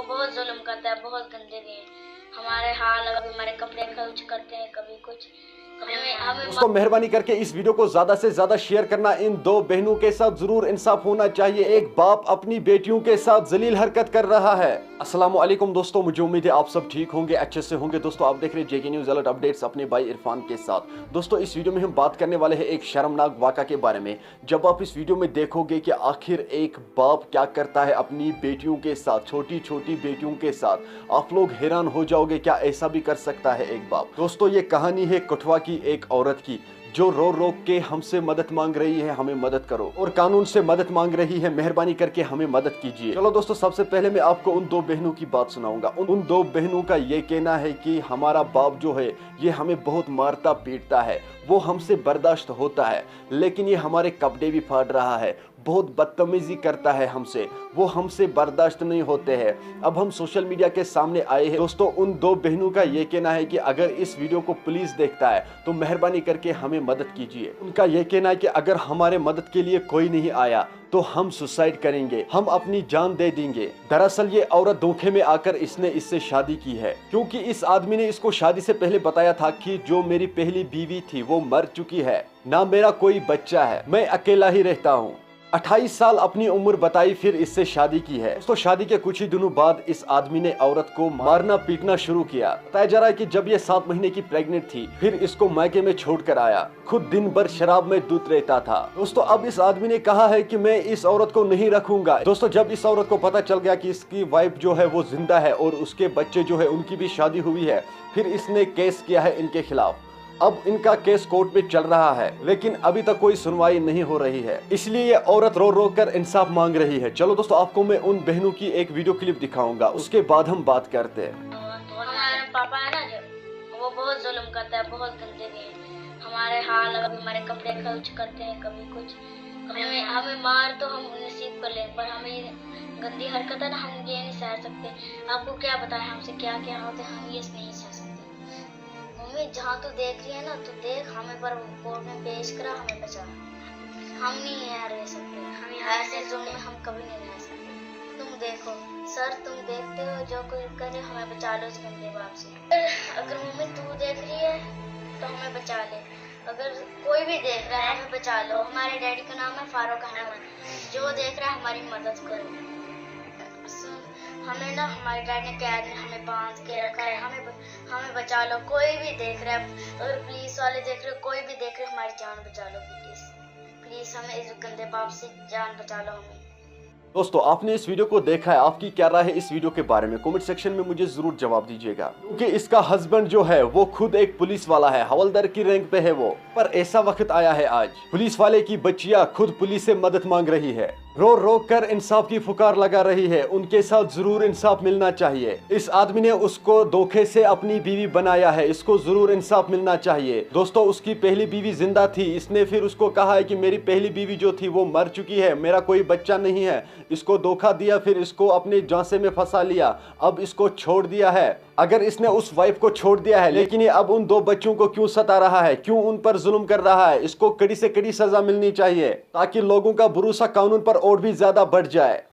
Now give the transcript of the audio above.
बहुत जुल्म करता है, बहुत गंदगी है। हमारे हाल कभी हमारे कपड़े खर्च करते हैं, कभी कुछ हमें दोस्तों मेहरबानी करके इस वीडियो को ज्यादा से ज्यादा शेयर करना। इन दो बहनों के साथ जरूर इंसाफ होना चाहिए। एक बाप अपनी बेटियों के साथ जलील हरकत कर रहा है। अस्सलामु अलैकुम दोस्तों, मुझे उम्मीद है आप सब ठीक होंगे, अच्छे से होंगे। दोस्तों आप देख रहे हैं जेके न्यूज अलर्ट अपडेट्स अपने भाई इरफान के साथ। दोस्तों इस वीडियो में हम बात करने वाले हैं एक शर्मनाक वाक़ा के बारे में। जब आप इस वीडियो में देखोगे कि आखिर एक बाप क्या करता है अपनी बेटियों के साथ, छोटी छोटी बेटियों के साथ, आप लोग हैरान हो जाओगे क्या ऐसा भी कर सकता है एक बाप। दोस्तों ये कहानी है कठुआ की एक औरत की जो रो रो के हमसे मदद मांग रही है, हमें मदद करो, और कानून से मदद मांग रही है, मेहरबानी करके हमें मदद कीजिए। चलो दोस्तों सबसे पहले मैं आपको उन दो बहनों की बात सुनाऊंगा। उन दो बहनों का ये कहना है कि हमारा बाप जो है ये हमें बहुत मारता पीटता है, वो हमसे बर्दाश्त होता है, लेकिन ये हमारे कपड़े भी फाड़ रहा है, बहुत बदतमीजी करता है हमसे, वो हमसे बर्दाश्त नहीं होते हैं। अब हम सोशल मीडिया के सामने आए हैं। दोस्तों उन दो बहनों का ये कहना है कि अगर इस वीडियो को पुलिस देखता है तो मेहरबानी करके हमें मदद कीजिए। उनका ये कहना है कि अगर हमारे मदद के लिए कोई नहीं आया तो हम सुसाइड करेंगे, हम अपनी जान दे देंगे। दरअसल ये औरत धोखे में आकर इसने इससे शादी की है, क्योंकि इस आदमी ने इसको शादी से पहले बताया था कि जो मेरी पहली बीवी थी वो मर चुकी है, ना मेरा कोई बच्चा है, मैं अकेला ही रहता हूँ। 28 साल अपनी उम्र बताई, फिर इससे शादी की है। तो शादी के कुछ ही दिनों बाद इस आदमी ने औरत को मारना पीटना शुरू किया। बताया जा रहा है कि जब ये 7 महीने की प्रेग्नेंट थी फिर इसको मायके में छोड़कर आया, खुद दिन भर शराब में धुत रहता था। दोस्तों अब इस आदमी ने कहा है कि मैं इस औरत को नहीं रखूंगा। दोस्तों जब इस औरत को पता चल गया कि इसकी वाइफ जो है वो जिंदा है और उसके बच्चे जो है उनकी भी शादी हुई है, फिर इसने केस किया है इनके खिलाफ। अब इनका केस कोर्ट में चल रहा है, लेकिन अभी तक कोई सुनवाई नहीं हो रही है, इसलिए ये औरत रो रो कर इंसाफ मांग रही है। चलो दोस्तों आपको मैं उन बहनों की एक वीडियो क्लिप दिखाऊंगा, उसके बाद हम बात करते हैं। हमारे पापा है ना जो, वो बहुत जुल्म करता है, बहुत गंदगी है। हमारे हाल कभी हमारे कपड़े खर्च करते हैं, कभी कुछ हमें मार तो हम नसीब कर लें, पर हमें गंदी हरकत है ना, हम ये नहीं सह सकते। आपको क्या बताएं हमसे क्या क्या होते, हम ये नहीं सह सकते। मम्मी जहाँ तू देख रही है ना, तू देख, हमें पर कोर्ट में पेश करा, हमें बचा। हम नहीं यहाँ रह सकते, हम ऐसे जुल्म में हम कभी नहीं रह सकते। तुम देखो सर, तुम देखते हो जो कोई करे, हमें बचा लो इस गंदे बाप से। अगर मम्मी तू देख रही है तो हमें बचा ले, अगर कोई भी देख रहा है हमें बचा लो। हमारे डैडी का नाम है फारूक अहमद, जो देख रहा है हमारी मदद करो। हमें ना हमारे डैड ने कैद में हमें बांध के रखा है, हमें बचा लो। कोई भी देख रहा है, अगर पुलिस वाले देख रहे हो, कोई भी देख रहे हो, हमारी जान बचा लो प्लीज, प्लीज हमें इस गंदे बाप से जान बचा लो हमें। दोस्तों आपने इस वीडियो को देखा है, आपकी क्या राय है इस वीडियो के बारे में? कमेंट सेक्शन में मुझे जरूर जवाब दीजिएगा, क्योंकि इसका हस्बैंड जो है वो खुद एक पुलिस वाला है, हवलदार की रैंक पे है वो। पर ऐसा वक्त आया है आज, पुलिस वाले की बच्चियां खुद पुलिस से मदद मांग रही है, रो रो कर इंसाफ की फुकार लगा रही है। उनके साथ जरूर इंसाफ मिलना चाहिए। इस आदमी ने उसको धोखे से अपनी बीवी बनाया है, इसको जरूर इंसाफ मिलना चाहिए। दोस्तों उसकी पहली बीवी जिंदा थी, इसने फिर उसको कहा है कि मेरी पहली बीवी जो थी वो मर चुकी है, मेरा कोई बच्चा नहीं है। इसको धोखा दिया, फिर इसको अपने झांसे में फंसा लिया, अब इसको छोड़ दिया है। अगर इसने उस वाइफ को छोड़ दिया है, लेकिन ये अब उन दो बच्चों को क्यों सता रहा है, क्यों उन पर जुल्म कर रहा है? इसको कड़ी से कड़ी सजा मिलनी चाहिए, ताकि लोगों का भरोसा कानून पर और भी ज्यादा बढ़ जाए।